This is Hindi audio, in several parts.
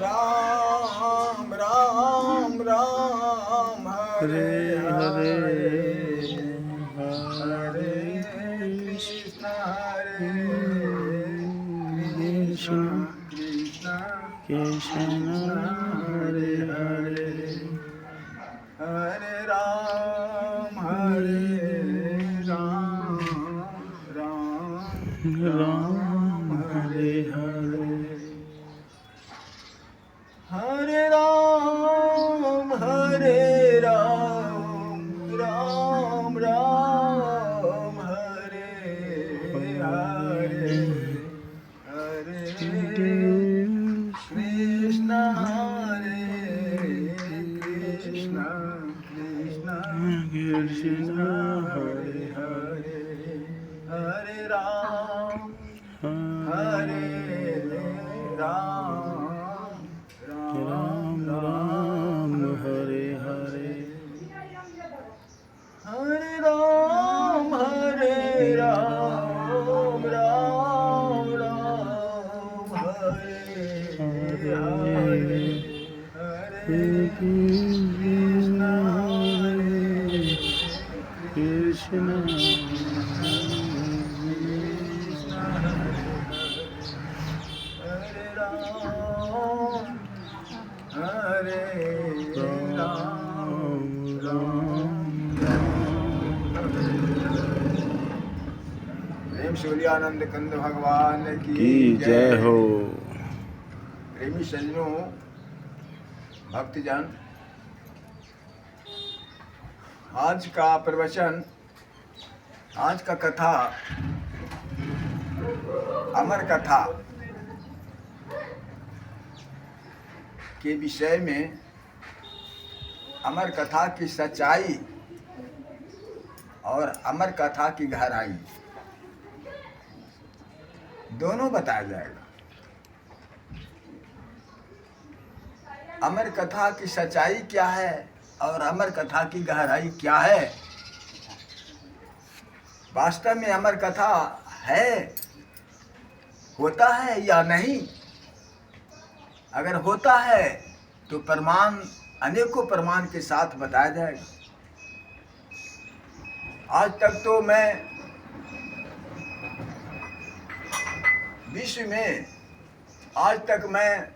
राम राम राम हरे हरे हरे कृष्ण कृष्ण कृष्ण हरे हरे हरे राम राम राम हरे हरे हरे राम राम राम हरे हरे हरे कृष्ण कृष्ण कृष्ण हरे हरे हरे राम राम राम हरे हरे हरे राम राम हरे हरे हरे कृष्ण कृष्ण हरे राम प्रेम सूर्यानंद कंद भगवान की जय हो। प्रेमी सज्जनों, भक्तजन, आज का प्रवचन, आज का कथा अमर कथा के विषय में, अमर कथा की सच्चाई और अमर कथा की गहराई दोनों बताया जाएगा। अमर कथा की सच्चाई क्या है और अमर कथा की गहराई क्या है। वास्तव में अमर कथा है, होता है या नहीं। अगर होता है तो प्रमाण, अनेकों प्रमाण के साथ बताया जाएगा। आज तक तो मैं विश्व में, आज तक मैं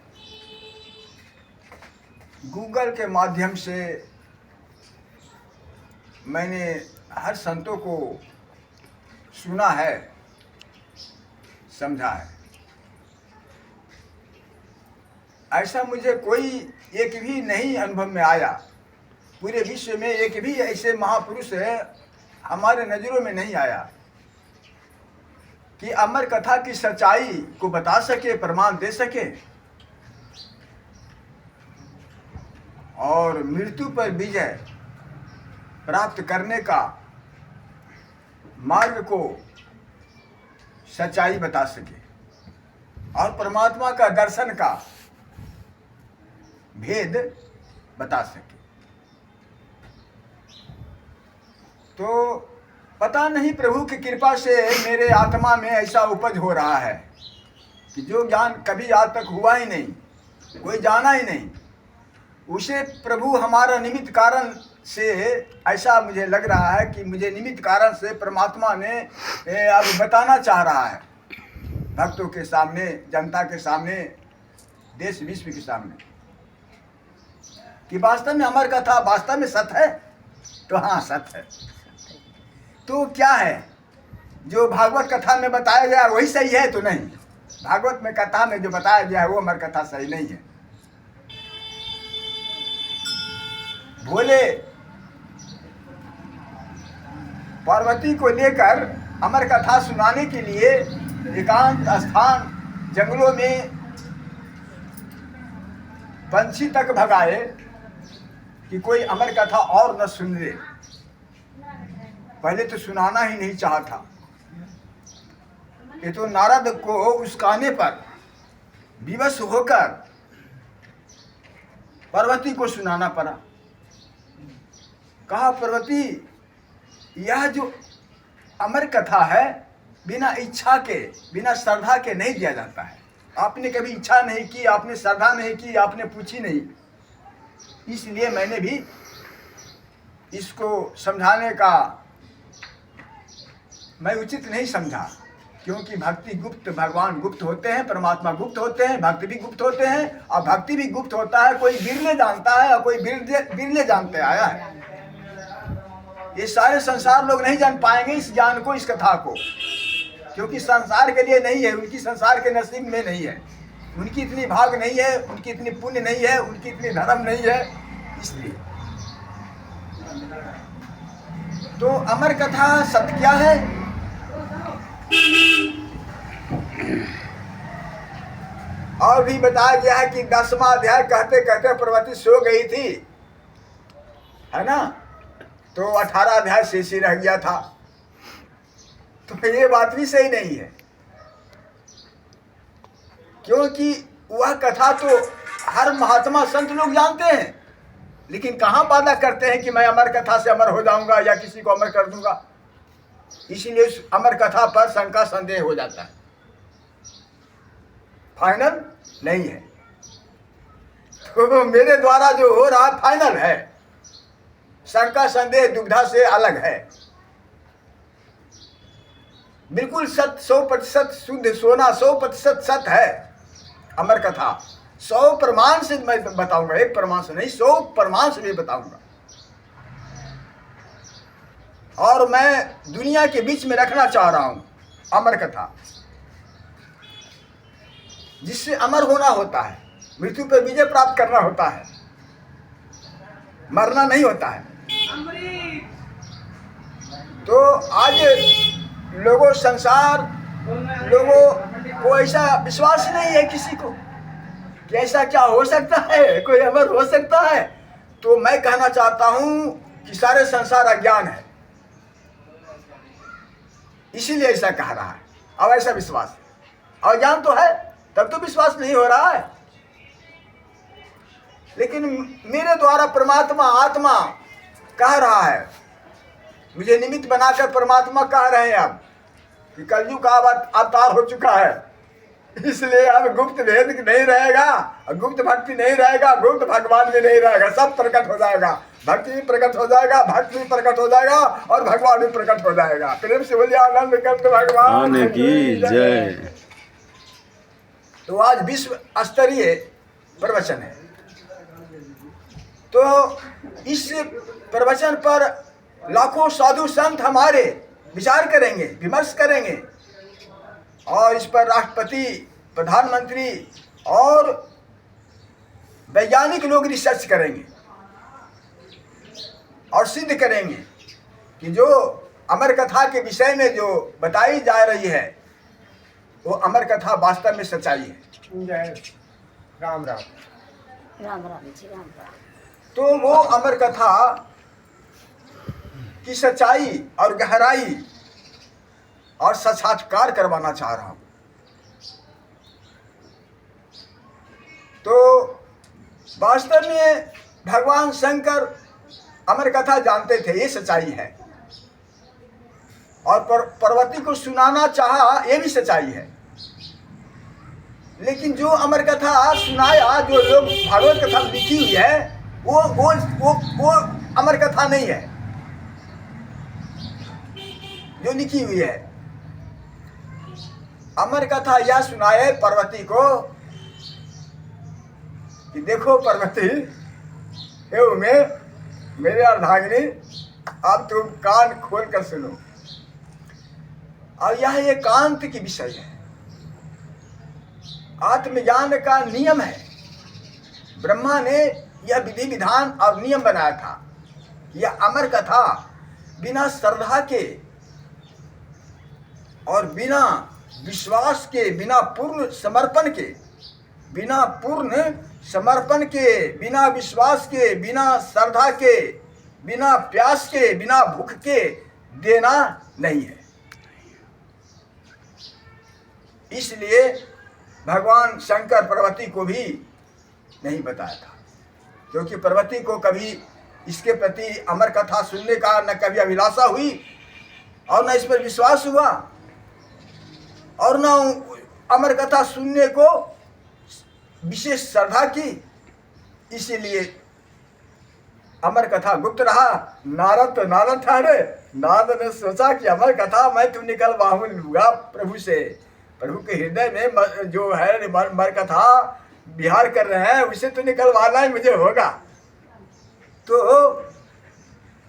गूगल के माध्यम से मैंने हर संतों को सुना है, समझा है। ऐसा मुझे कोई एक भी नहीं अनुभव में आया। पूरे विश्व में एक भी ऐसे महापुरुष है हमारे नजरों में नहीं आया कि अमर कथा की सच्चाई को बता सके, प्रमाण दे सके और मृत्यु पर विजय प्राप्त करने का मार्ग को सच्चाई बता सके और परमात्मा का दर्शन का भेद बता सके। तो पता नहीं प्रभु की कृपा से मेरे आत्मा में ऐसा उपज हो रहा है कि जो ज्ञान कभी आज तक हुआ ही नहीं, कोई जाना ही नहीं, उसे प्रभु हमारा निमित्त कारण से ऐसा मुझे लग रहा है कि मुझे निमित्त कारण से परमात्मा ने अब बताना चाह रहा है भक्तों के सामने, जनता के सामने, देश विश्व के सामने कि वास्तव में अमर कथा वास्तव में सत्य है। तो हाँ, सत्य है। तो क्या है जो भागवत कथा में बताया गया वही सही है? तो नहीं, भागवत में कथा में जो बताया गया है वो अमर कथा सही नहीं है। भोले पार्वती को लेकर अमर कथा सुनाने के लिए एकांत स्थान जंगलों में पंछी तक भगाए कि कोई अमर कथा और न सुन ले। पहले तो सुनाना ही नहीं चाहा था। ये तो नारद को उसकाने पर विवश होकर पार्वती को सुनाना पड़ा। कहा, पार्वती, यह जो अमर कथा है बिना इच्छा के, बिना श्रद्धा के नहीं दिया जाता है। आपने कभी इच्छा नहीं की, आपने श्रद्धा नहीं की, आपने पूछी नहीं। इसलिए मैंने भी इसको समझाने का मैं उचित नहीं समझा, क्योंकि भक्ति गुप्त, भगवान गुप्त होते हैं, परमात्मा गुप्त होते हैं, भक्ति भी गुप्त होते हैं, और भक्ति भी गुप्त होता है। कोई बिरले जानता है और कोई बिरले जानते आया है। ये सारे संसार लोग नहीं जान पाएंगे इस ज्ञान को, इस कथा को, क्योंकि संसार के लिए नहीं है, उनकी संसार के नसीब में नहीं है, उनकी इतनी भाग नहीं है, उनकी इतनी पुण्य नहीं है, उनकी इतनी धर्म नहीं है। इसलिए तो अमर कथा सत्य क्या है? और भी बताया गया है कि 10वां अध्याय कहते कहते पार्वती सो गई थी, है ना, तो 18 अध्याय शेष ही रह गया था। तो ये बात भी सही नहीं है, क्योंकि वह कथा तो हर महात्मा संत लोग जानते हैं, लेकिन कहाँ वादा करते हैं कि मैं अमर कथा से अमर हो जाऊंगा या किसी को अमर कर दूंगा। इसीलिए उस अमर कथा पर शंका संदेह हो जाता है, फाइनल नहीं है। तो मेरे द्वारा जो हो रहा फाइनल है, शंका संदेह दुविधा से अलग है, बिल्कुल सत्य, 100% शुद्ध सोना, 100% सत्य है अमर कथा। 100 प्रमाण से मैं बताऊंगा, एक प्रमाण से नहीं, 100 प्रमाण से भी बताऊंगा। और मैं दुनिया के बीच में रखना चाह रहा हूं अमर कथा, जिससे अमर होना होता है, मृत्यु पर विजय प्राप्त करना होता है, मरना नहीं होता है। तो आज लोगों, संसार लोगों को ऐसा विश्वास नहीं है किसी को कि ऐसा क्या हो सकता है, कोई अमर हो सकता है। तो मैं कहना चाहता हूं कि सारे संसार अज्ञान है, इसीलिए ऐसा कह रहा है। अब ऐसा विश्वास, अज्ञान तो है तब तो विश्वास नहीं हो रहा है, लेकिन मेरे द्वारा परमात्मा आत्मा कह रहा है, मुझे निमित्त बनाकर परमात्मा कह रहे हैं अब कि कलयुग का अवतार हो चुका है, इसलिए अब गुप्त भेद नहीं रहेगा, गुप्त भक्ति नहीं रहेगा, गुप्त भगवान भी नहीं रहेगा, सब प्रकट हो जाएगा, भक्ति भी प्रकट हो जाएगा, भक्ति भी प्रकट हो जाएगा और भगवान भी प्रकट हो जाएगा। प्रेम से बोलिए आनंद करते भगवान की जय। तो आज विश्व स्तरीय प्रवचन है, तो इस प्रवचन पर लाखों साधु संत हमारे विचार करेंगे, विमर्श करेंगे, और इस पर राष्ट्रपति, प्रधानमंत्री और वैज्ञानिक लोग रिसर्च करेंगे और सिद्ध करेंगे कि जो अमर कथा के विषय में जो बताई जा रही है वो अमर कथा वास्तव में सच्चाई है। जय राम राम राम राम जी, राम राम। तो वो अमर कथा की सच्चाई और गहराई और साक्षात्कार करवाना चाह रहा हूं। तो वास्तव में भगवान शंकर अमर कथा जानते थे, ये सच्चाई है, और पार्वती को सुनाना चाहा, ये भी सच्चाई है। लेकिन जो अमर कथा सुनाया, जो लोग भागवत कथा लिखी हुई है, वो अमर कथा नहीं है जो लिखी हुई है। अमर कथा यह सुनाए पार्वती को कि देखो पार्वती, हे मेरे अर्धांगिनी, अब तुम कान खोल कर सुनो। और यह एकांत की विषय है, आत्मज्ञान का नियम है। ब्रह्मा ने यह विधि विधान और नियम बनाया था, यह अमर कथा बिना श्रद्धा के और बिना विश्वास के, बिना पूर्ण समर्पण के, बिना विश्वास के, बिना श्रद्धा के, बिना प्यास के, बिना भूख के देना नहीं है। इसलिए भगवान शंकर पार्वती को भी नहीं बताया था, क्योंकि पार्वती को कभी इसके प्रति अमर कथा सुनने का न कभी अभिलाषा हुई और न इस पर विश्वास हुआ, और न अमर कथा सुनने को विशेष श्रद्धा की, इसीलिए अमर कथा गुप्त रहा। नारद तो नारद था रे, नारद ने सोचा कि अमर कथा मैं तो निकलवा लूंगा प्रभु से। प्रभु के हृदय में जो है मर कथा विहार कर रहे हैं, उसे तो निकलवाना ही मुझे होगा। तो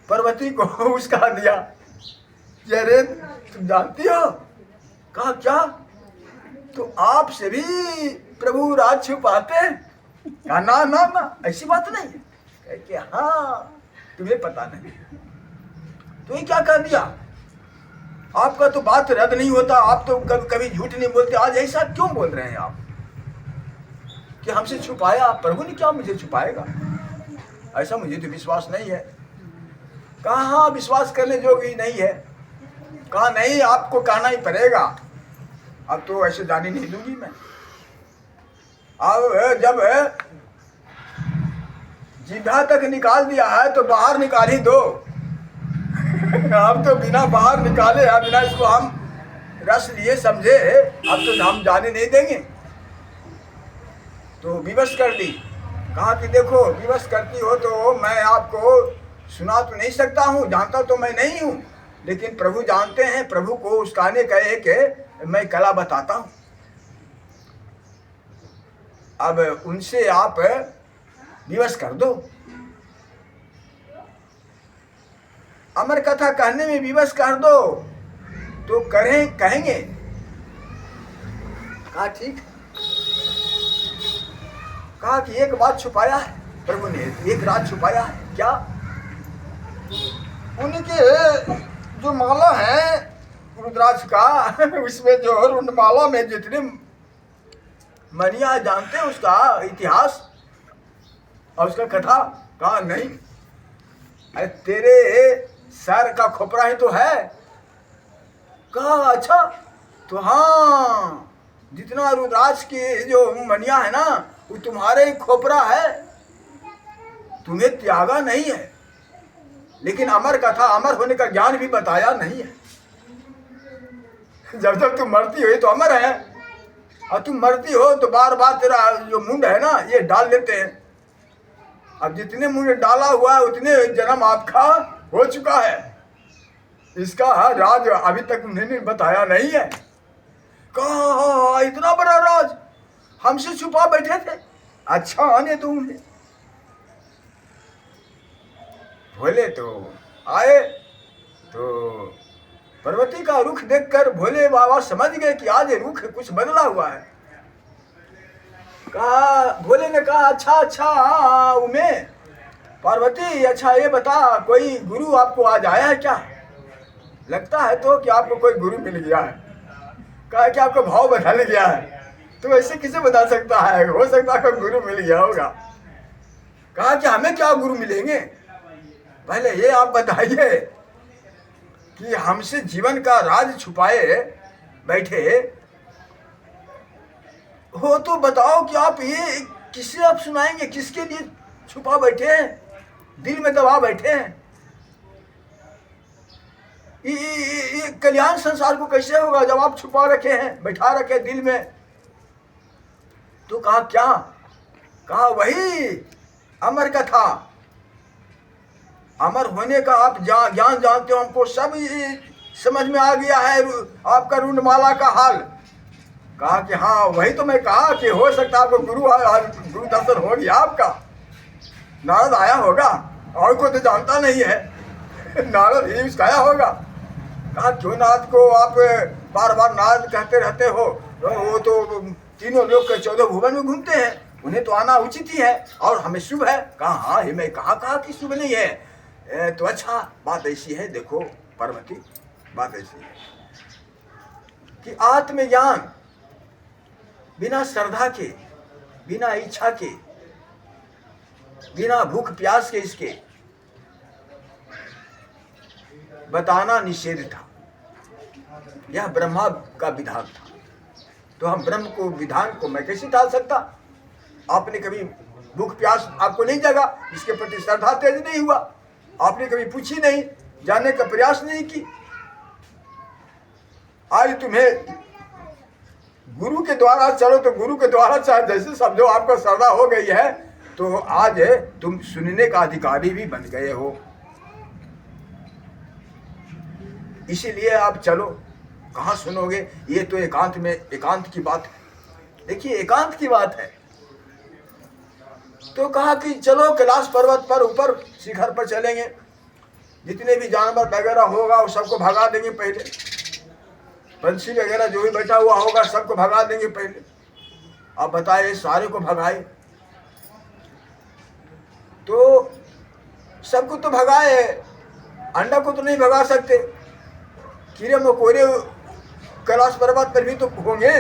पार्वती को उसका दिया, अरे तुम जानती हो? कहा क्या? तो आपसे भी प्रभु राज छुपाते हैं? कहा ना ना ना, ऐसी बात नहीं है। कहे कि हाँ, तुम्हें पता नहीं। तो ये क्या कर दिया? आपका तो बात रद्द नहीं होता, आप तो कभी कभी झूठ नहीं बोलते, आज ऐसा क्यों बोल रहे हैं आप कि हमसे छुपाया? प्रभु ने क्या मुझे छुपाएगा? ऐसा मुझे तो विश्वास नहीं है। कहाँ विश्वास करने जोगी नहीं है। कहा नहीं, आपको कहना ही पड़ेगा, अब तो ऐसे जाने नहीं दूंगी मैं। अब जब जिभा तक निकाल दिया है तो बाहर निकाल ही दो। हम तो बिना बाहर निकाले, बिना इसको हम रस लिए समझे, अब तो हम जाने नहीं देंगे। तो विवश कर दी। कहा कि देखो, विवश करती हो तो मैं आपको सुना तो नहीं सकता हूँ, जानता तो मैं नहीं हूँ, लेकिन प्रभु जानते हैं। प्रभु को उसकाने कहे कि मैं कला बताता हूँ। अब उनसे आप विवश कर दो। अमर कथा कहने में विवश कर दो तो कहेंगे। कहा ठीक। कहा कि एक बात छुपाया है प्रभु ने, एक राज छुपाया है। क्या? उनके जो माला है रुद्राक्ष का, उसमें जो रुंडमाला में जितने मनिया जानते हैं उसका इतिहास और उसका कथा। कहा नहीं, अरे तेरे सर का खोपड़ा ही तो है। कहा अच्छा, तो हाँ, जितना रुद्राक्ष की जो मनिया है ना, वो तुम्हारे ही खोपड़ा है, तुम्हें त्यागा नहीं है। लेकिन अमर कथा, अमर होने का ज्ञान भी बताया नहीं है। जब जब तुम मरती हो तो अमर है, और तुम मरती हो तो बार बार तेरा जो मुंड है ना, ये डाल लेते हैं। अब जितने मुंड डाला हुआ है उतने जन्म आपका हो चुका है। इसका राज अभी तक उन्होंने बताया नहीं है। कहा इतना बड़ा राज हमसे छुपा बैठे थे? अच्छा, आने दो उन्हें। भोले तो आए तो पार्वती का रुख देखकर भोले बाबा समझ गए कि आज रुख कुछ बदला हुआ है। कहा, भोले ने कहा अच्छा अच्छा उमे पार्वती, अच्छा ये बता, कोई गुरु आपको आज आया है क्या? लगता है तो कि आपको कोई गुरु मिल गया है। कहा कि आपका भाव बदल गया है। तो ऐसे किसे बता सकता है? हो सकता है कोई गुरु मिल गया होगा। कहा कि हमें क्या गुरु मिलेंगे, पहले ये आप बताइए कि हमसे जीवन का राज छुपाए बैठे हो, तो बताओ कि आप ये किसे आप सुनाएंगे, किसके लिए छुपा बैठे हैं, दिल में दबा बैठे हैं? ये कल्याण संसार को कैसे होगा जब आप छुपा रखे हैं, बैठा रखे दिल में? तो कहा क्या? कहा वही अमर कथा, अमर होने का आप ज्ञान जानते हो, हमको सब समझ में आ गया है आपका रुंडमाला का हाल। कहा कि हाँ, वही तो मैं कहा कि हो सकता है आपको गुरु दर्शन हो गया आपका, नारद आया होगा, और को तो जानता नहीं है, नारद ही उसका आया होगा। कहा क्यों नारद को आप बार बार नारद कहते रहते हो? वो तो तीनों लोग के 14 भुवन में घूमते हैं, उन्हें तो आना उचित ही है और हमें शुभ है। कहा हाँ, ये मैं कहा कि शुभ नहीं है। तो अच्छा, बात ऐसी है, देखो पार्वती, बात ऐसी है कि आत्मज्ञान बिना श्रद्धा के, बिना इच्छा के, बिना भूख प्यास के इसके बताना निषेध था। यह ब्रह्मा का विधान था, तो हम ब्रह्म को विधान को मैं कैसे टाल सकता? आपने कभी भूख प्यास आपको नहीं जगा, इसके प्रति श्रद्धा तेज नहीं हुआ, आपने कभी पूछी नहीं, जानने का प्रयास नहीं की। आज तुम्हें गुरु के द्वारा चलो तो गुरु के द्वारा चाहे जैसे समझो आपको श्रद्धा हो गई है तो आज तुम सुनने का अधिकारी भी बन गए हो। इसीलिए आप चलो, कहाँ सुनोगे, ये तो एकांत में, एकांत की बात है। देखिए एकांत की बात है तो कहा कि चलो कैलाश पर्वत पर ऊपर शिखर पर चलेंगे, जितने भी जानवर वगैरह होगा वो सबको भगा देंगे पहले, पंछी वगैरह जो भी बैठा हुआ होगा सबको भगा देंगे पहले। आप बताइए सारे को भगाए तो सबको तो भगाए, अंडा को तो नहीं भगा सकते, कीड़े मकोड़े कैलाश पर्वत पर भी तो होंगे,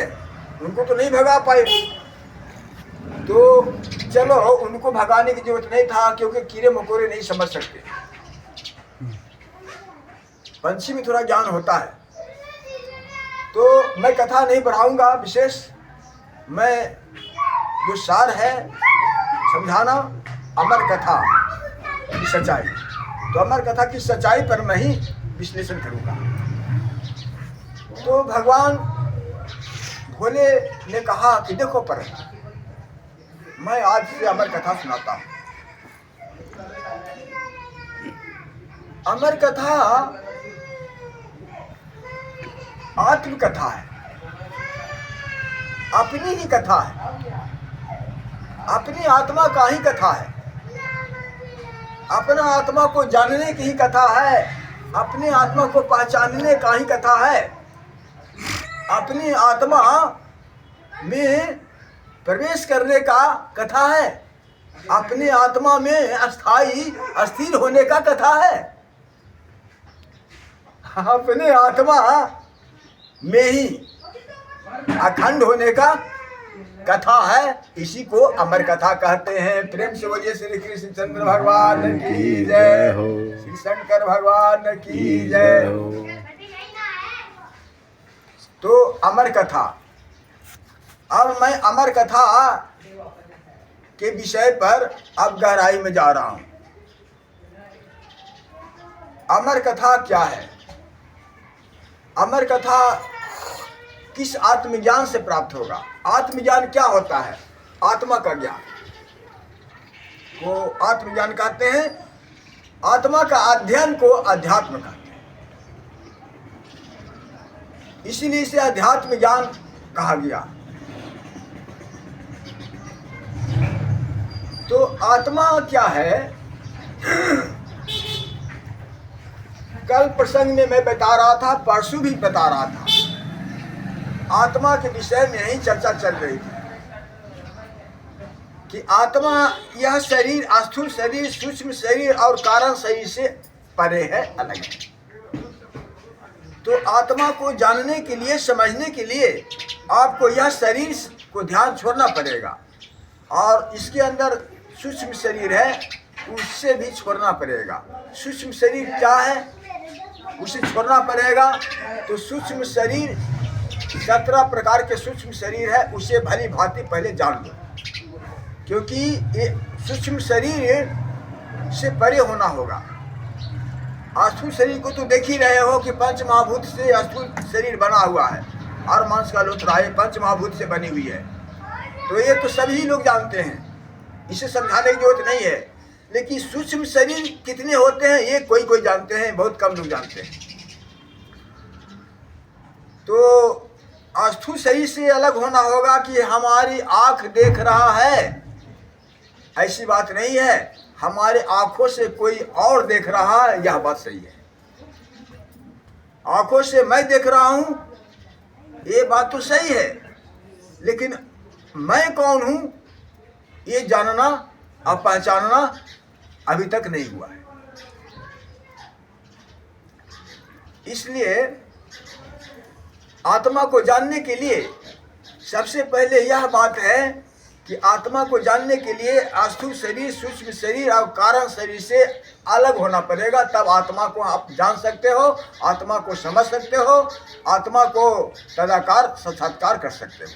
उनको तो नहीं भगा पाए। तो चलो उनको भगाने की जरूरत नहीं था क्योंकि कीड़े मकोड़े नहीं समझ सकते, पंछी में थोड़ा ज्ञान होता है। तो मैं कथा नहीं बढ़ाऊंगा विशेष, मैं जो सार है समझाना अमर कथा की सच्चाई, तो अमर कथा की सच्चाई पर मैं ही विश्लेषण करूंगा। तो भगवान भोले ने कहा कि देखो पर मैं आज से अमर कथा सुनाता हूं। अमर कथा आत्मकथा है, अपनी ही कथा है, अपनी आत्मा का ही कथा है, अपना आत्मा को जानने की ही कथा है, अपनी आत्मा को पहचानने का ही कथा है, अपनी आत्मा में प्रवेश करने का कथा है, अपनी आत्मा में अस्थाई अस्थिर होने का कथा है, अपने आत्मा में ही अखंड होने का कथा है। इसी को अमर कथा कहते हैं। प्रेम से बोलिए श्री कृष्ण चंद्र भगवान की जय हो, श्री शंकर भगवान की जय हो। तो अमर कथा, अब मैं अमर कथा के विषय पर अब गहराई में जा रहा हूं। अमर कथा क्या है? अमर कथा किस आत्मज्ञान से प्राप्त होगा? आत्मज्ञान क्या होता है? आत्मा का ज्ञान को आत्मज्ञान कहते हैं। आत्मा का अध्ययन को अध्यात्म कहते हैं, इसीलिए इसे अध्यात्म ज्ञान कहा गया। तो आत्मा क्या है? कल प्रसंग में मैं बता रहा था, परसों भी बता रहा था, आत्मा के विषय में ही चर्चा चल रही थी कि आत्मा यह शरीर, स्थूल शरीर, सूक्ष्म शरीर और कारण शरीर से परे है, अलग है। तो आत्मा को जानने के लिए, समझने के लिए आपको यह शरीर को ध्यान छोड़ना पड़ेगा, और इसके अंदर सूक्ष्म शरीर है उससे भी छोड़ना पड़ेगा। सूक्ष्म शरीर क्या है उसे छोड़ना पड़ेगा। तो सूक्ष्म शरीर 17 प्रकार के सूक्ष्म शरीर है, उसे भली भांति पहले जान लो, क्योंकि ये सूक्ष्म शरीर से परे होना होगा। स्थूल शरीर को तो देख ही रहे हो कि पंच महाभूत से स्थूल शरीर बना हुआ है, और मांस का लोथरा है पंच महाभूत से बनी हुई है। तो ये तो सभी लोग जानते हैं, इसे समझाने की जरूरत नहीं है। लेकिन सूक्ष्म शरीर कितने होते हैं ये कोई कोई जानते हैं, बहुत कम लोग जानते हैं। तो स्थूल शरीर से अलग होना होगा कि हमारी आंख देख रहा है, ऐसी बात नहीं है। हमारे आंखों से कोई और देख रहा है, यह बात सही है। आंखों से मैं देख रहा हूं, ये बात तो सही है, लेकिन मैं कौन हूं ये जानना और पहचानना अभी तक नहीं हुआ है। इसलिए आत्मा को जानने के लिए सबसे पहले यह बात है कि आत्मा को जानने के लिए स्थूल शरीर, सूक्ष्म शरीर और कारण शरीर से अलग होना पड़ेगा, तब आत्मा को आप जान सकते हो, आत्मा को समझ सकते हो, आत्मा को तदाकार साक्षात्कार कर सकते हो।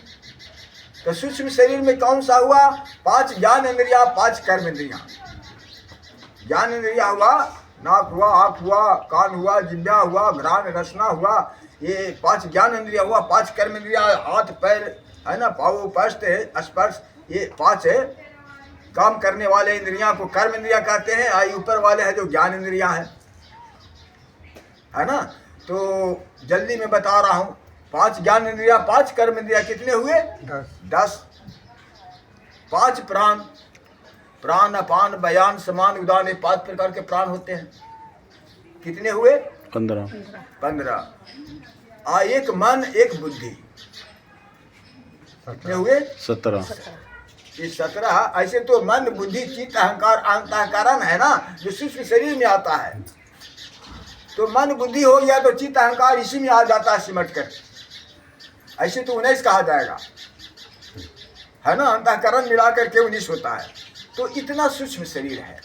तो सूक्ष्म शरीर में कौन सा हुआ? 5 ज्ञान इंद्रिया, 5 कर्म इंद्रिया। ज्ञान इंद्रिया हुआ नाक हुआ, आँख हुआ, कान हुआ, जिह्वा हुआ, घ्राण रसना हुआ, ये 5 ज्ञान इंद्रिया हुआ, 5 कर्म इंद्रिया, हाथ पैर है ना, पाँव पस्त स्पर्श, ये 5 है काम करने वाले इंद्रियां को कर्म इंद्रिया कहते हैं। आई ऊपर वाले हैं जो ज्ञान इंद्रिया है ना। तो जल्दी मैं बता रहा हूँ, 5 ज्ञान इंद्रिया, 5 कर्म इंद्रिया, कितने हुए? 10। 5 प्राण, प्राण अपान बयान समान उदान, ये 5 प्रकार के प्राण होते हैं। कितने हुए? 15। एक मन एक बुद्धि, कितने हुए? 17। ये 17। ऐसे तो मन बुद्धि चित्त अहंकार अंतःकरण है ना, जो सूक्ष्म शरीर में आता है। तो मन बुद्धि हो गया तो चित्त अहंकार इसी में आ जाता है सिमट कर। ऐसे तो 19 कहा जाएगा है ना, अंतःकरण मिलाकर के 19 होता है। तो इतना सूक्ष्म शरीर है।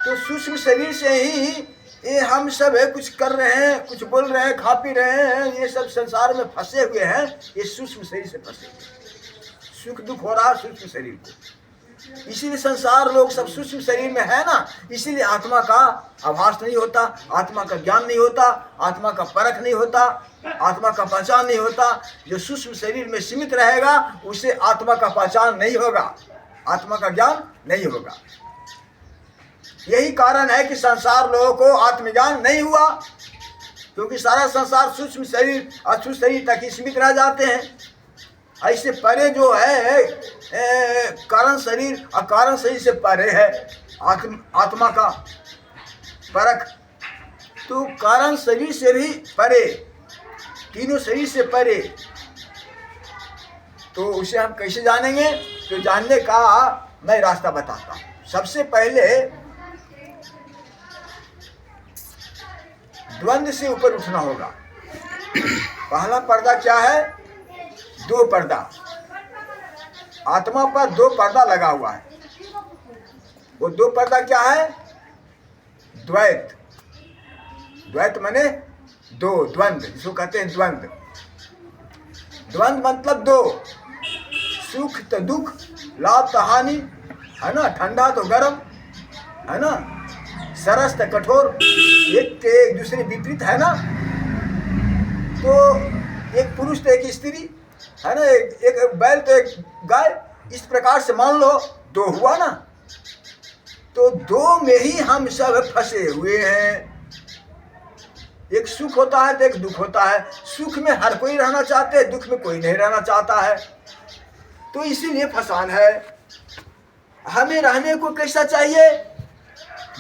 तो सूक्ष्म शरीर से ही ये हम सब है, कुछ कर रहे हैं, कुछ बोल रहे हैं, खा पी रहे हैं, ये सब संसार में फंसे हुए हैं। ये सूक्ष्म शरीर से फंसे हुए, सुख दुख हो रहा है सूक्ष्म शरीर को। इसीलिए संसार लोग सब सूक्ष्म शरीर में है ना, इसीलिए आत्मा का आभास नहीं होता, आत्मा का ज्ञान नहीं होता, आत्मा का परख नहीं होता, आत्मा का पहचान नहीं होता। जो सूक्ष्म शरीर में सीमित रहेगा उसे आत्मा का पहचान नहीं होगा, आत्मा का ज्ञान नहीं होगा। यही कारण है कि संसार लोगों को आत्मज्ञान नहीं हुआ, क्योंकि सारा संसार सूक्ष्म शरीर असूक्ष्म शरीर तक ही सीमित रह जाते हैं। ऐसे परे जो है कारण शरीर, अकारण शरीर से परे है आत्मा का परख। तो कारण शरीर से भी परे, तीनों शरीर से परे। तो उसे हम कैसे जानेंगे? तो जानने का मैं रास्ता बताता हूँ। सबसे पहले द्वंद्व से ऊपर उठना होगा। पहला पर्दा क्या है? 2 पर्दा। आत्मा पर 2 पर्दा लगा हुआ है। वो 2 पर्दा क्या है? द्वैत। द्वैत माने 2, द्वंद्व जिसको कहते हैं द्वंद्व। द्वंद्व मतलब 2, सुख तो दुख, लाभ तो हानि, है ना, ठंडा तो गर्म, है ना, सरस तो कठोर, एक के एक दूसरे विपरीत है ना। तो एक पुरुष तो एक स्त्री है ना, एक बैल तो एक गाय, इस प्रकार से मान लो 2 हुआ ना। तो 2 में ही हम सब फंसे हुए हैं। एक सुख होता है तो एक दुख होता है। सुख में हर कोई रहना चाहते है, दुख में कोई नहीं रहना चाहता है। तो इसीलिए फसान है। हमें रहने को कैसा चाहिए?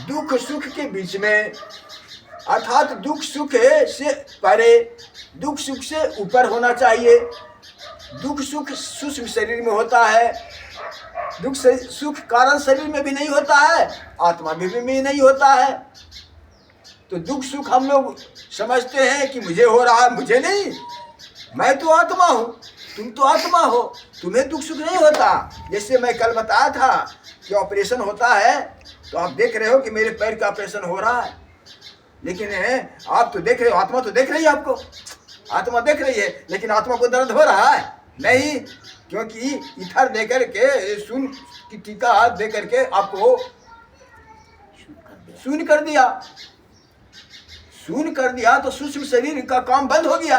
दुख सुख के बीच में, अर्थात दुख सुख से परे, दुख सुख से ऊपर होना चाहिए। दुख सुख सूक्ष्म शरीर में होता है, दुख सुख कारण शरीर में भी नहीं होता है, आत्मा में भी नहीं होता है। तो दुख सुख हम लोग समझते हैं कि मुझे हो रहा है, मुझे नहीं, मैं तो आत्मा हूँ, तुम तो आत्मा हो, तुम्हें दुख सुख नहीं होता। जैसे मैं कल बताया था कि ऑपरेशन होता है, तो आप देख रहे हो कि मेरे पैर का ऑपरेशन हो रहा है, लेकिन आप तो देख रहे हो, आत्मा तो देख रही है आपको, आत्मा देख रही है, लेकिन आत्मा को दर्द हो रहा है नहीं, क्योंकि इधर दे करके सुन की टीका दे करके आपको शून्य कर दिया। शून्य कर दिया तो सूक्ष्म शरीर का काम बंद हो गया।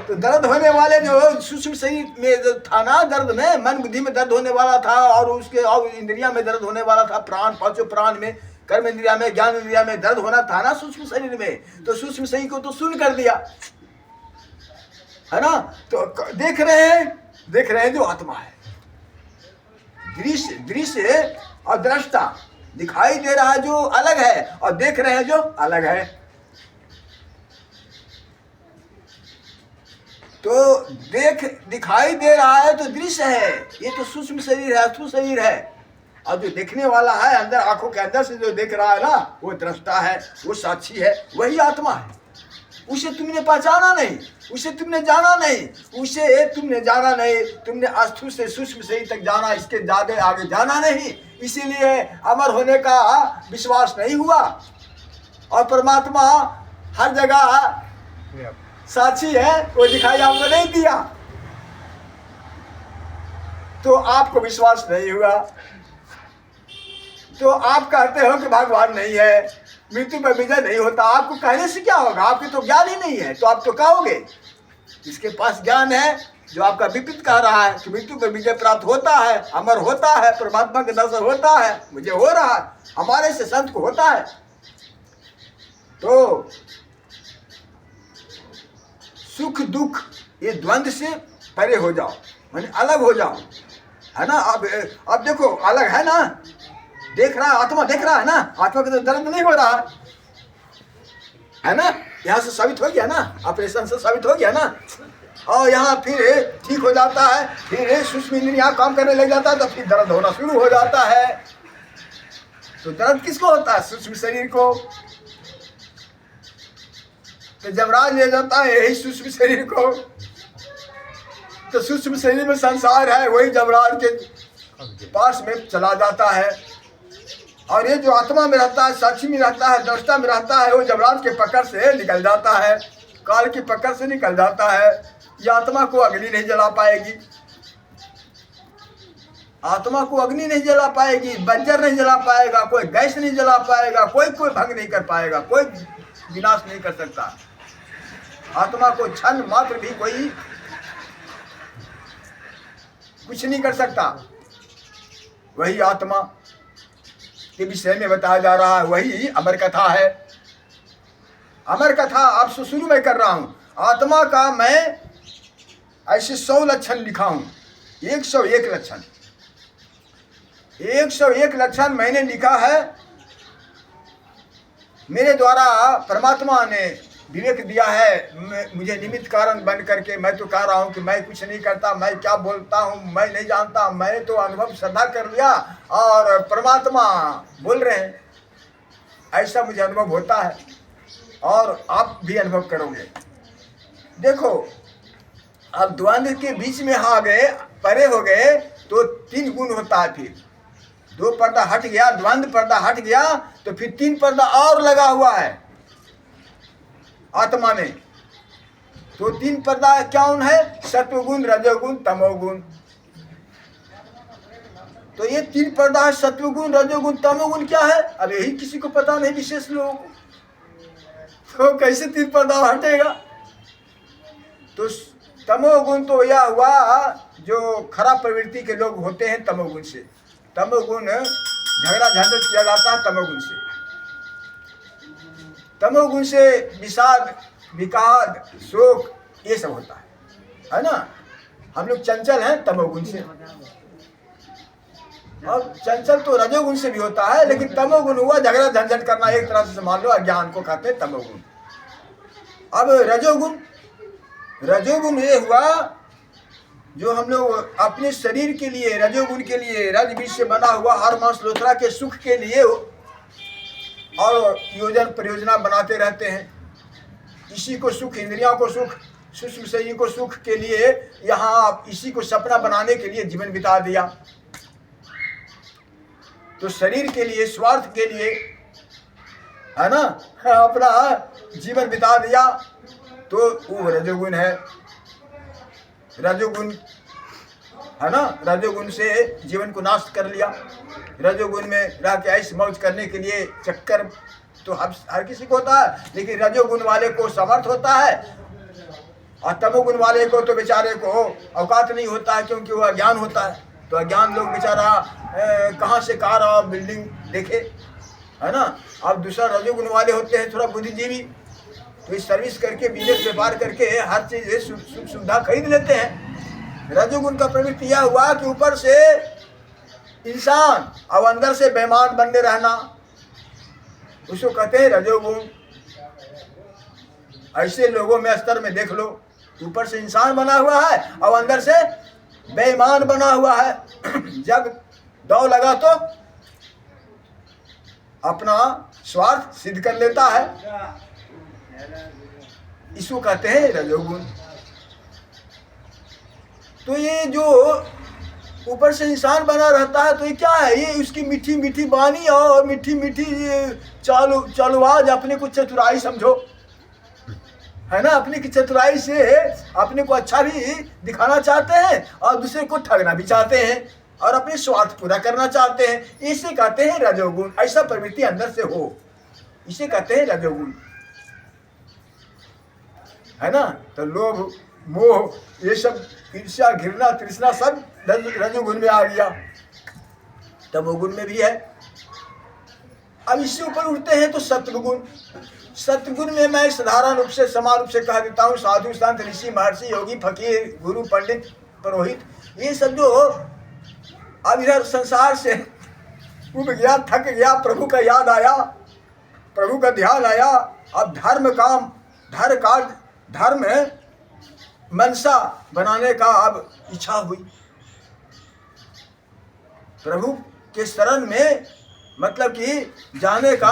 तो दर्द होने वाले जो सूक्ष्म शरीर में जो था ना, दर्द में मन बुद्धि में दर्द होने वाला था, और उसके और इंद्रिया में दर्द होने वाला था, प्राण 5 प्राण में, कर्म इंद्रिया में, ज्ञान इंद्रिया में दर्द होना था ना सूक्ष्म शरीर में। तो सूक्ष्म शरीर को तो शून्य कर दिया, है ना। तो देख रहे हैं जो आत्मा है। दृश्य और दृष्टा, दिखाई दे रहा है जो अलग है, और देख रहे हैं जो अलग है। तो दिखाई दे रहा है तो दृश्य है, ये तो सूक्ष्म शरीर है, स्थूल शरीर है। और जो देखने वाला है अंदर, आंखों के अंदर से जो देख रहा है ना, वो दृष्टा है, वो साक्षी है, वही आत्मा है। उसे तुमने पहचाना नहीं, उसे तुमने जाना नहीं, उसे तुमने जाना नहीं, तुमने अस्थूल से सूक्ष्म शरीर तक जाना, इसके ज्यादा आगे जाना नहीं। इसीलिए अमर होने का विश्वास नहीं हुआ। और परमात्मा हर जगह साक्षी है, वो दिखाई आपको नहीं दिया, तो आपको विश्वास नहीं हुआ। तो आप कहते हो कि भगवान नहीं है, मृत्यु पर विजय नहीं होता। आपको कहने से क्या होगा? आपके तो ज्ञान ही नहीं है, तो आप तो कहोगे। इसके पास ज्ञान है जो आपका विपरीत कह रहा है कि मृत्यु पर विजय प्राप्त होता है, अमर होता है, परमात्मा के दर्शन होता है, मुझे हो रहा है, हमारे से संत को होता है। तो सुख दुख ये द्वंद्व से परे हो जाओ, माने अलग हो जाओ, है ना। अब देखो अलग है ना, देख रहा है, आत्मा देख रहा है ना, आत्मा का तो दर्द नहीं हो रहा है ना। यहाँ से साबित हो गया ना, ऑपरेशन से साबित हो गया ना। और यहाँ फिर ठीक हो जाता है, फिर सूक्ष्म इंद्रियाँ काम करने लग जाता है, तो फिर दर्द होना शुरू हो जाता है। तो दर्द किसको होता है? सूक्ष्म शरीर को। तो जमराज ले जाता है यही सूक्ष्म शरीर को। तो सूक्ष्म शरीर में संसार है, वही जमराज के पास में चला जाता है। और ये जो आत्मा में रहता है, साक्षी में रहता है, दृष्टा में रहता है, वो जमराज के पकड़ से निकल जाता है, काल की पकड़ से निकल जाता है। ये आत्मा को अग्नि नहीं जला पाएगी, आत्मा को अग्नि नहीं जला पाएगी, बंजर नहीं जला पाएगा, कोई गैस नहीं जला पाएगा, कोई भंग नहीं कर पाएगा, कोई विनाश नहीं कर सकता। आत्मा को क्षण मात्र भी कोई कुछ नहीं कर सकता। वही आत्मा के विषय में बताया जा रहा है, वही अमर कथा है। अमर कथा आप शुरू में कर रहा हूं। आत्मा का मैं ऐसे 100 लक्षण लिखा हूं, 101 लक्षण, 101 लक्षण मैंने लिखा है। मेरे द्वारा परमात्मा ने विवेक दिया है, मुझे निमित्त कारण बन करके मैं तो कह रहा हूँ कि मैं कुछ नहीं करता, मैं क्या बोलता हूँ मैं नहीं जानता, मैंने तो अनुभव श्रद्धा कर लिया और परमात्मा बोल रहे हैं, ऐसा मुझे अनुभव होता है और आप भी अनुभव करोगे। देखो अब द्वंद्व के बीच में आ गए, परे हो गए, तो 3 गुण होता है। फिर 2 पर्दा हट गया, द्वंद्व पर्दा हट गया, तो फिर 3 पर्दा और लगा हुआ है आत्मा में। तो 3 पर्दा कौन है? सत्वगुण, रजोगुण, तमोगुण। तो ये 3 पर्दा है, सत्वगुण, रजोगुण, तमोगुण क्या है? अब यही किसी को पता नहीं, विशेष लोगों को। तो कैसे 3 पर्दा हटेगा? तो तमोगुण तो यह हुआ जो खराब प्रवृत्ति के लोग होते हैं, तमोगुण से। तमोगुण झगड़ा झंझट किया जाता है तमोगुण से। तमोगुण से विषाद, विषाद, शोक ये सब होता है ना। हम लोग चंचल हैं तमोगुण से, और चंचल तो रजोगुण से भी होता है, लेकिन तमोगुण हुआ झगड़ा झंझट करना, एक तरह से मान लो अज्ञान को कहते हैं तमोगुण। अब रजोगुण, रजोगुण ये हुआ जो हम लोग अपने शरीर के लिए, रजोगुण के लिए, रज बीज से बना हुआ हर मांस लोथरा के सुख के लिए और योजन परियोजना बनाते रहते हैं। इसी को सुख, इंद्रियों को सुख, सूक्ष्म शरीर को सुख के लिए यहाँ इसी को सपना बनाने के लिए जीवन बिता दिया। तो शरीर के लिए, स्वार्थ के लिए, है ना, अपना जीवन बिता दिया। तो वो रजोगुण है। रजोगुण है ना, रजोगुण से जीवन को नाश कर लिया। रजोगुण में रह के ऐश मौज करने के लिए चक्कर तो हर किसी को होता है, लेकिन रजोगुण वाले को समर्थ होता है और तमोगुण वाले को तो बेचारे को औकात नहीं होता है, क्योंकि वो अज्ञान होता है। तो अज्ञान लोग बेचारा कहाँ से कार और बिल्डिंग देखे, है ना। अब दूसरा रजोगुण वाले होते हैं थोड़ा बुद्धिजीवी, तो इस सर्विस करके, बिजनेस व्यापार करके हर चीज़ सुख सुविधा खरीद लेते हैं। रजोगुण का प्रवृत्ति यह हुआ कि ऊपर से इंसान और अंदर से बेईमान बनने रहना, उसको कहते हैं रजोगुण। ऐसे लोगों में स्तर में देख लो, ऊपर से इंसान बना हुआ है और अंदर से बेईमान बना हुआ है। जब दौड़ लगा तो अपना स्वार्थ सिद्ध कर लेता है, इसको कहते हैं रजोगुण। तो ये जो ऊपर से इंसान बना रहता है, तो ये क्या है? ये उसकी मीठी मीठी बानी और मीठी मीठी चालुआज, अपने को चतुराई समझो, है ना। अपने की चतुराई से अपने को अच्छा भी दिखाना चाहते हैं और दूसरे को ठगना भी चाहते हैं। और अपने स्वार्थ पूरा करना चाहते हैं। इसे कहते हैं रजोगुण। ऐसा प्रवृत्ति अंदर से हो, इसे कहते हैं रजोगुण, है ना। तो लोभ, मोह, ये सब ईर्ष्या, घृणा, तृष्णा सब रजोगुण में आ गया, तमोगुण में भी है। अब इससे ऊपर उठते हैं तो सत्वगुण। सत्वगुण में मैं साधारण रूप से समान रूप से कह देता हूँ, साधु, संत, ऋषि, महर्षि, योगी, फकीर, गुरु, पंडित, पुरोहित, ये सब जो अब इधर संसार से उब गया, थक गया, प्रभु का याद आया, प्रभु का ध्यान आया, अब धर्म काम, धर्म मनसा बनाने का अब इच्छा हुई, प्रभु के शरण में मतलब कि जाने का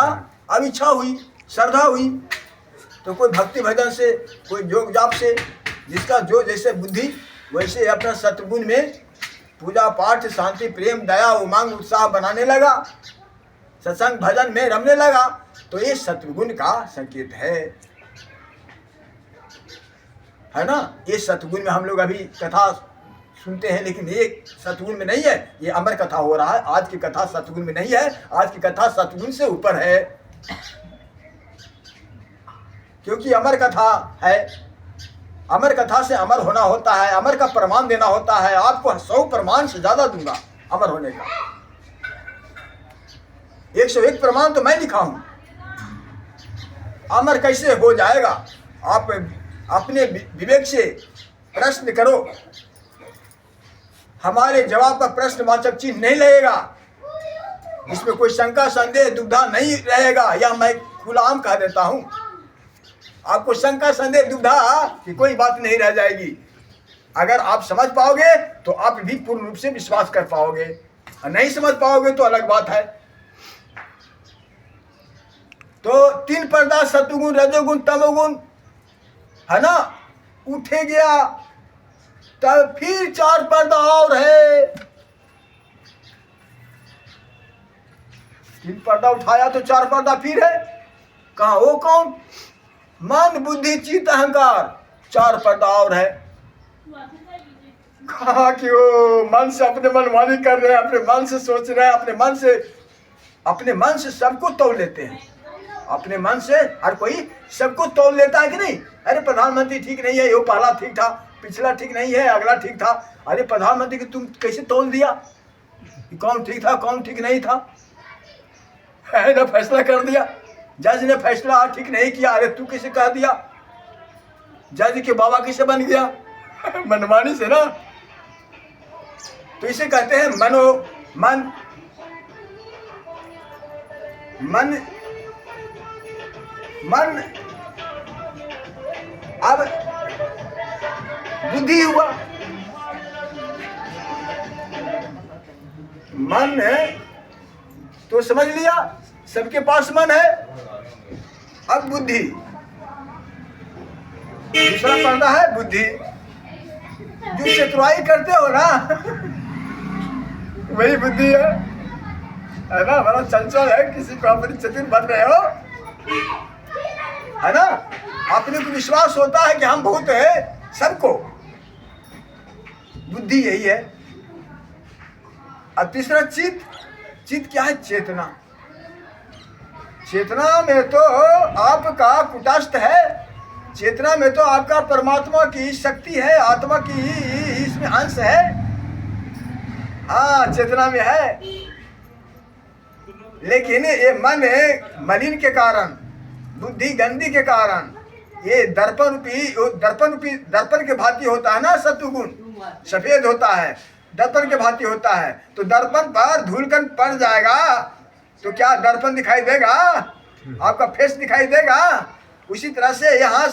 अब इच्छा हुई, श्रद्धा हुई। तो कोई भक्ति भजन से, कोई योग जाप से, जिसका जो जैसे बुद्धि वैसे अपना सत्गुण में पूजा पाठ, शांति, प्रेम, दया, उमंग, उत्साह बनाने लगा, सत्संग भजन में रमने लगा। तो ये सत्गुण का संकेत है ना। ये सत्गुण में हम लोग अभी कथा सुनते हैं, लेकिन ये सत्गुण में नहीं है, ये अमर कथा हो रहा है। आज की कथा सत्गुण में नहीं है, आज की कथा सत्गुण से ऊपर है, क्योंकि अमर कथा है। अमर कथा से अमर होना होता है, अमर का प्रमाण देना होता है। आपको 100 प्रमाण से ज्यादा दूंगा अमर होने का। 101 प्रमाण तो मैं दिखाऊं, अमर कैसे हो जाएगा। आप अपने विवेक से प्रश्न करो, हमारे जवाब पर प्रश्नवाचक चिन्ह नहीं लगेगा, इसमें कोई शंका, संदेह, दुविधा नहीं रहेगा। या मैं खुलाम कह देता हूं, आपको शंका, संदेह, दुविधा की कोई बात नहीं रह जाएगी। अगर आप समझ पाओगे तो आप भी पूर्ण रूप से विश्वास कर पाओगे, और नहीं समझ पाओगे तो अलग बात है। तो 3 पर्दा, सत्वगुण, रजोगुण, तमोगुण, है ना, उठे गया। तब फिर 4 पर्दा और है। 3 पर्दा उठाया तो 4 पर्दा फिर है। कहा वो कौन? मन, बुद्धि, चित्त, अहंकार, 4 पर्दा और है। कहा कि वो मन से अपने मनमानी कर रहे हैं, अपने मन से सोच रहे हैं, अपने मन से सबको तोल लेते हैं। अपने मन से हर कोई सबको तोल लेता है कि नहीं। अरे प्रधानमंत्री ठीक नहीं है, यो पहला ठीक था, पिछला ठीक नहीं है, अगला ठीक था। अरे प्रधानमंत्री को तुम कैसे तोल दिया, कौन ठीक था कौन ठीक नहीं था, है ना, फैसला कर दिया। जज ने फैसला ठीक नहीं किया, अरे तू कैसे कह दिया, जज के बाबा कैसे बन गया मनमानी से ना। तो इसे कहते हैं मन अब बुद्धि हुआ। मन तो समझ लिया, सबके पास मन है। अब बुद्धि, दूसरा पर्दा है बुद्धि। जो चतुराई करते हो ना वही बुद्धि है ना। बड़ा चंचल है, किसी को अपनी चतुर बन रहे हो, है ना। अपने को विश्वास होता है कि हम बहुत है सबको, बुद्धि यही है। अब तीसरा चित्त क्या है? चेतना। चेतना में तो आपका कुटस्थ है, चेतना में तो आपका परमात्मा की शक्ति है, आत्मा की इसमें अंश है। हाँ, चेतना में है। लेकिन ये मन मलिन के कारण, बुद्धि गंदी के कारण, ये दर्पण के भांति होता है ना। सत्वगुण सफेद होता है, दर्पण के भांति होता है। तो दर्पण पर धूलकण पड़ जाएगा तो क्या दर्पण दिखाई देगा? आपका फेस दिखाई देगा। उसी तरह से यहाँ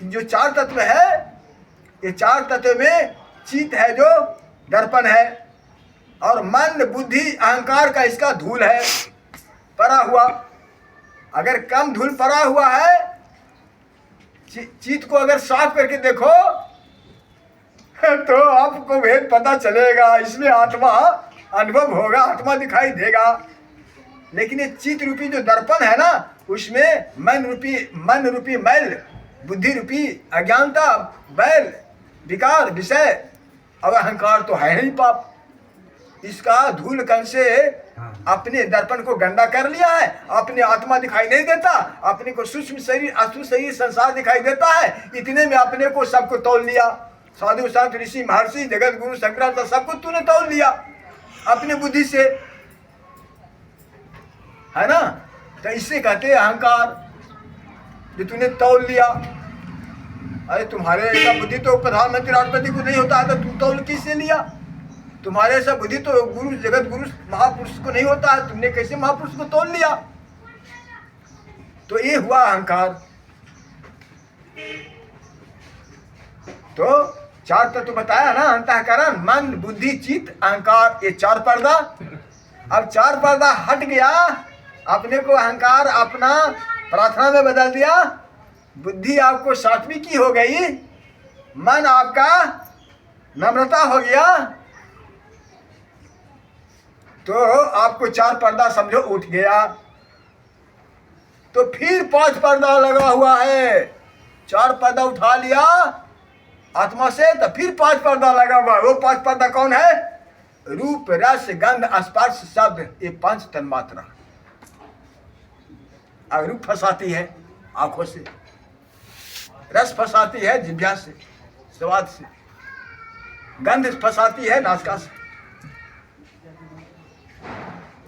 जो 4 तत्व है, ये 4 तत्व में चित्त है जो दर्पण है, और मन, बुद्धि, अहंकार का इसका धूल है पड़ा हुआ। अगर कम धूल पड़ा हुआ है, चित्त को अगर साफ करके देखो तो आपको भेद पता चलेगा। इसमें आत्मा अनुभव होगा, आत्मा दिखाई देगा। लेकिन ये चित्त रूपी जो दर्पण है ना, उसमें मन रूपी मैल, बुद्धि रूपी अज्ञानता, बैल, विकार, विषय, अब अहंकार तो है ही पाप। इसका धूल कण से अपने दर्पण को गंदा कर लिया है, अपने आत्मा दिखाई नहीं देता, अपने को सूक्ष्म शरीर अस्थूल शरीर संसार दिखाई देता है। इतने में अपने को सबको तौल लिया, साधु संत ऋषि महर्षि जगत गुरु शंकराचार्य सबको तूने तौल लिया अपने बुद्धि से, है ना। तो इससे कहते हैं अहंकार, जो तूने तौल लिया। अरे तुम्हारे ऐसा बुद्धि तो प्रधानमंत्री राष्ट्रपति को नहीं होता है, तो तुम तौल किससे लिया? तुम्हारे ऐसा बुद्धि तो गुरु जगत गुरु महापुरुष को नहीं होता है, तुमने कैसे महापुरुष को तोल लिया? तो ये हुआ अहंकार। तो चार तत्व बताया ना, अंतःकरण, मन, बुद्धि, चित्त, अहंकार, ये चार पर्दा। अब चार पर्दा हट गया, अपने को अहंकार अपना प्रार्थना में बदल दिया, बुद्धि आपको सात्विक की हो गई, मन आपका नम्रता हो गया, तो आपको चार पर्दा समझो उठ गया। तो फिर पांच पर्दा लगा हुआ है, चार पर्दा उठा लिया आत्मा से, तो फिर पांच पर्दा लगा हुआ है। वो पांच पर्दा कौन है? रूप, रस, गंध, स्पर्श, शब्द, ये पांच तन्मात्रा। अब रूप फंसाती है आंखों से, रस फंसाती है जिह्वा से स्वाद से, गंध फंसाती है नासिका से।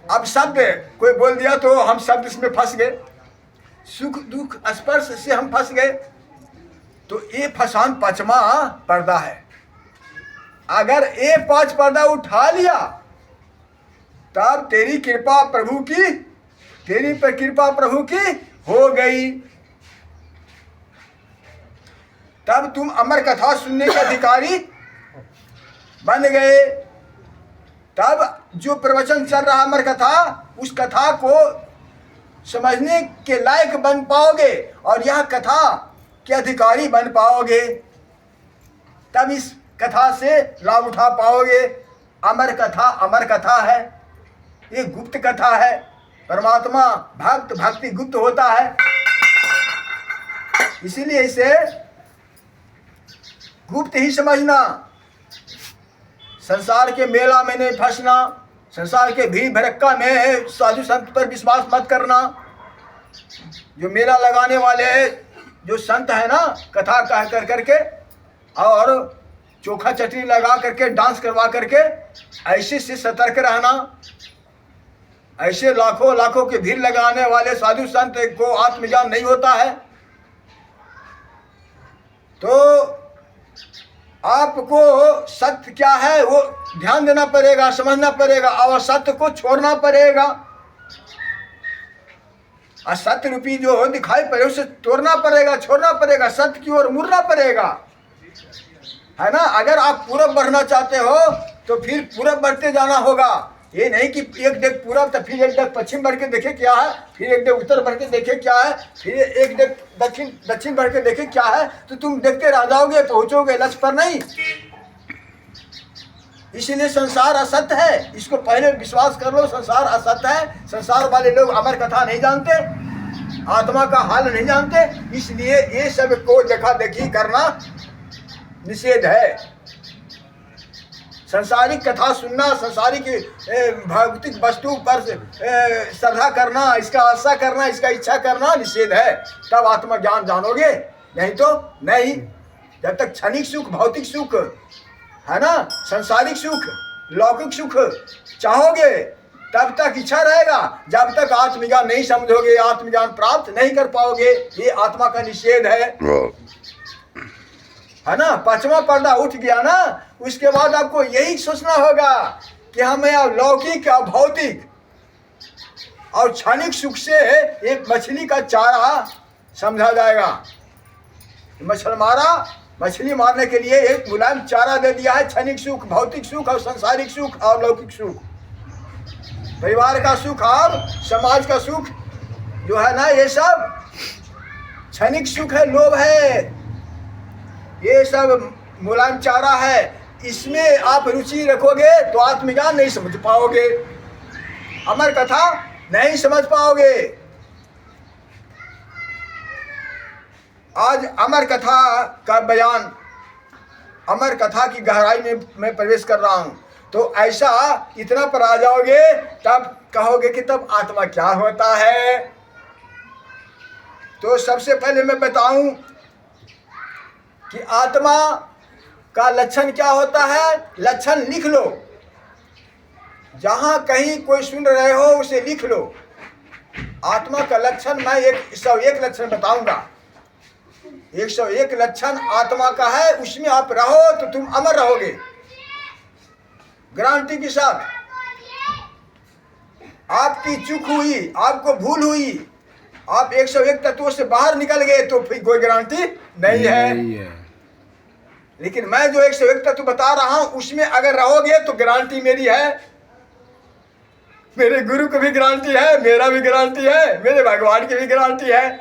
अब शब्द कोई बोल दिया तो हम शब्द इसमें फंस गए, सुख दुख स्पर्श से हम फंस गए। तो ये फसान पांचवा पर्दा है। अगर ये पांच पर्दा उठा लिया तब तेरी कृपा प्रभु की, तेरी पर कृपा प्रभु की हो गई, तब तुम अमर कथा सुनने के अधिकारी बन गए। तब जो प्रवचन चल रहा अमर कथा, उस कथा को समझने के लायक बन पाओगे और यह कथा के अधिकारी बन पाओगे। तब इस कथा से लाभ उठा पाओगे। अमर कथा है, ये गुप्त कथा है। परमात्मा भक्ति गुप्त होता है, इसीलिए इसे गुप्त ही समझना। संसार के मेला में नहीं फंसना, संसार के भीड़ भड़क्का में साधु संत पर विश्वास मत करना। जो मेला लगाने वाले जो संत है ना, कथा कह करके और चोखा चटनी लगा करके डांस करवा करके, ऐसे से सतर्क रहना। ऐसे लाखों के भीड़ लगाने वाले साधु संत को आत्मज्ञान नहीं होता है। तो आपको सत्य क्या है वो ध्यान देना पड़ेगा, समझना पड़ेगा और सत्य को छोड़ना पड़ेगा। असत्य रूपी जो दिखाई पड़े उसे तोड़ना पड़ेगा, छोड़ना पड़ेगा, सत्य की ओर मुड़ना पड़ेगा, है ना। अगर आप पूरब बढ़ना चाहते हो तो फिर पूरब बढ़ते जाना होगा। ये नहीं कि एक डेग पूरब तो फिर एक डेग पश्चिम बढ़ के देखे क्या है, फिर एक डेग उत्तर बढ़ के देखे क्या है, फिर एक डेग दक्षिण बढ़ के देखे क्या है। तो तुम देखते रह जाओगे, पहुंचोगे लक्ष्य पर नहीं। इसीलिए संसार असत्य है, इसको पहले विश्वास कर लो। संसार असत्य है। संसार वाले लोग अमर कथा नहीं जानते, आत्मा का हाल नहीं जानते, इसलिए ये सब को देखा देखी करना निषेध है। संसारिक कथा सुनना, संसारिक भौतिक वस्तु पर श्रद्धा करना, इसका आशा करना, इसका इच्छा करना निषेध है। तब आत्मा ज्ञान जानोगे, नहीं तो नहीं। जब तक क्षणिक सुख, भौतिक सुख, है ना, संसारिक सुख, लौकिक सुख चाहोगे तब तक इच्छा रहेगा। जब तक आत्मज्ञान नहीं समझोगे, आत्मज्ञान प्राप्त नहीं कर पाओगे। ये आत्मा का निषेध है ना। पांचवा पर्दा उठ गया ना, उसके बाद आपको यही सोचना होगा कि हमें लौकिक और भौतिक और क्षणिक सुख से एक मछली का चारा समझा जाएगा। मछली मारने के लिए एक मुलायम चारा दे दिया है। क्षणिक सुख, भौतिक सुख और सांसारिक सुख और लौकिक सुख, परिवार का सुख और समाज का सुख जो है ना, ये सब क्षणिक सुख है, लोभ है, ये सब मुलायम चारा है। इसमें आप रुचि रखोगे तो आत्मज्ञान नहीं समझ पाओगे, अमर कथा नहीं समझ पाओगे। आज अमर कथा का बयान अमर कथा की गहराई में मैं प्रवेश कर रहा हूँ, तो ऐसा इतना पर आ जाओगे तब कहोगे कि तब आत्मा क्या होता है। तो सबसे पहले मैं बताऊं कि आत्मा का लक्षण क्या होता है। लक्षण लिख लो, जहां कहीं कोई सुन रहे हो उसे लिख लो। आत्मा का लक्षण मैं 101 लक्षण बताऊंगा। 101 लक्षण आत्मा का है, उसमें आप रहो तो तुम अमर रहोगे, गारंटी के साथ। आपकी चूक हुई, आपको भूल हुई, आप 101 तत्वों से बाहर निकल गए तो फिर कोई गारंटी नहीं है। लेकिन मैं जो 101 तत्व बता रहा हूं उसमें अगर रहोगे तो गारंटी मेरी है, मेरे गुरु को भी गारंटी है, मेरा भी गारंटी है, मेरे भगवान की भी गारंटी है।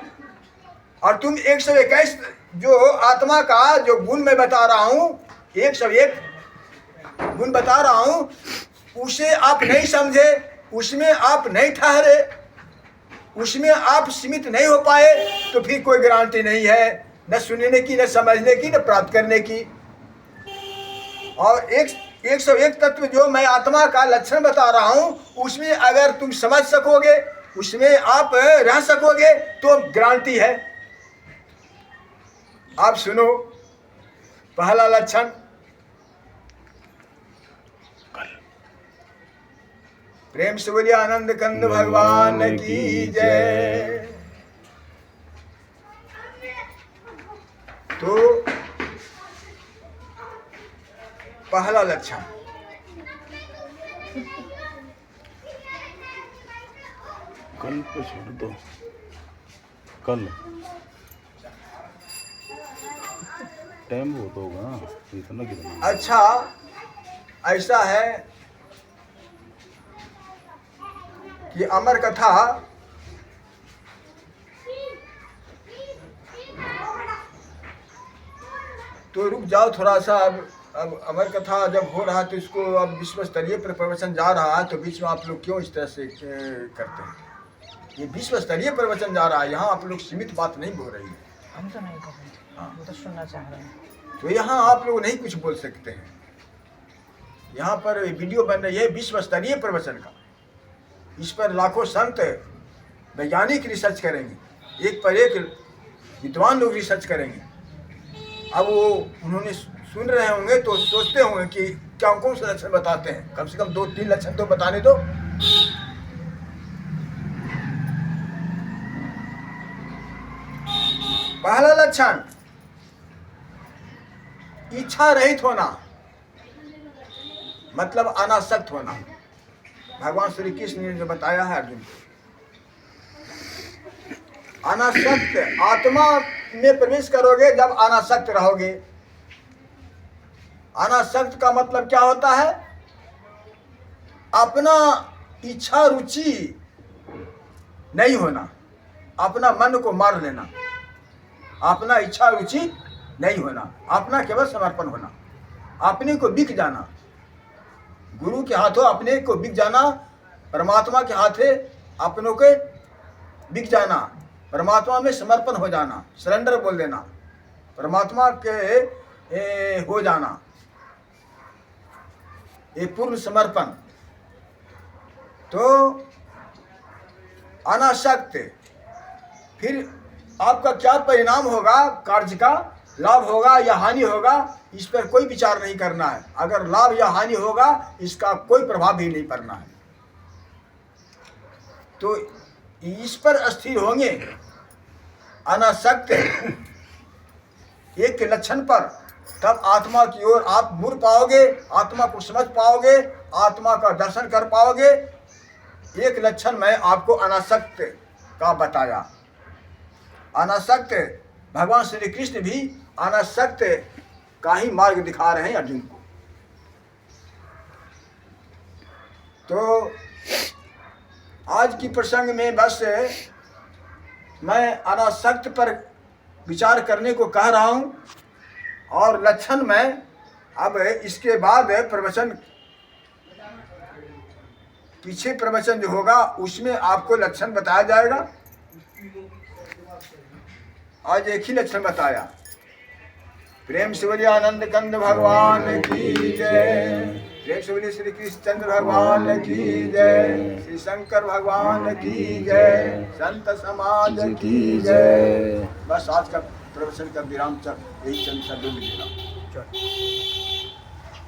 और तुम 121 जो आत्मा का जो गुण मैं बता रहा हूं, 101 गुण बता रहा हूं, उसे आप नहीं समझे, उसमें आप नहीं ठहरे, उसमें आप सीमित नहीं हो पाए तो फिर कोई गारंटी नहीं है, न सुनने की, न समझने की, न प्राप्त करने की। और 101 तत्व जो मैं आत्मा का लक्षण बता रहा हूं, उसमें अगर तुम समझ सकोगे, उसमें आप रह सकोगे तो गारंटी है। आप सुनो, पहला लक्षण, प्रेम से बोलिए आनंद कंद भगवान की जय। तो पहला लक्षण, कल पे छोड़ दो, कल टाइम बहुत होगा, इतना कितना। अच्छा ऐसा है कि अमर कथा तो रुक जाओ थोड़ा सा। अब अमर कथा जब हो रहा तो इसको अब विश्व स्तरीय पर प्रवचन जा रहा है, तो बीच में आप लोग क्यों इस तरह से करते हैं। ये विश्व स्तरीय प्रवचन जा रहा है, यहाँ आप लोग सीमित बात नहीं बोल रही है। हम तो नहीं कर रहे, हाँ। वो तो सुनना चाह रहे हैं। तो यहाँ आप लोग नहीं कुछ बोल सकते हैं। यहाँ पर वीडियो बन रही है विश्व स्तरीय प्रवचन का, इस पर लाखों संत वैज्ञानिक रिसर्च करेंगे, एक पर एक विद्वान लोग रिसर्च करेंगे। अब वो उन्होंने सुन रहे होंगे तो सोचते होंगे कि क्या कौन से लक्षण बताते हैं, कम से कम 2-3 लक्षण तो बताने दो। पहला लक्षण, इच्छा रहित होना, मतलब अनासक्त होना। भगवान श्री कृष्ण ने जो बताया है अर्जुन को, अनासक्त आत्मा में प्रवेश करोगे जब अनासक्त रहोगे। अनासक्त का मतलब क्या होता है, अपना इच्छा रुचि नहीं होना, अपना मन को मार लेना, अपना इच्छा रुचि नहीं होना, अपना केवल समर्पण होना, अपने को बिक जाना, गुरु के हाथों अपने को बिक जाना, परमात्मा के हाथे अपनों के बिक जाना, परमात्मा में समर्पण हो जाना, सरेंडर बोल देना, परमात्मा के हो जाना, ये पूर्ण समर्पण। तो अनासक्त, फिर आपका क्या परिणाम होगा, कार्य का लाभ होगा या हानि होगा, इस पर कोई विचार नहीं करना है। अगर लाभ या हानि होगा इसका कोई प्रभाव भी नहीं पड़ना है। तो इस पर स्थिर होंगे अनासक्त एक के लक्षण पर, तब आत्मा की ओर आप मुड़ पाओगे, आत्मा को समझ पाओगे, आत्मा का दर्शन कर पाओगे। एक लक्षण मैं आपको अनासक्त का बताया। अनासक्त भगवान श्री कृष्ण भी अनासक्त का ही मार्ग दिखा रहे हैं अर्जुन को। तो आज की प्रसंग में बस मैं अनासक्त पर विचार करने को कह रहा हूं, और लक्षण में अब इसके बाद प्रवचन, पीछे प्रवचन जो होगा उसमें आपको लक्षण बताया जाएगा। आज एक ही लक्षण बताया, प्रेम से बोलिए आनंद कंद भगवान की जय। प्रेम से बोलिए श्री कृष्णचंद्र भगवान की जय। श्री शंकर भगवान की जय। संत समाज की जय। बस आज का प्रवचन का विराम यही चंद शब्दों में दे रहा हूं।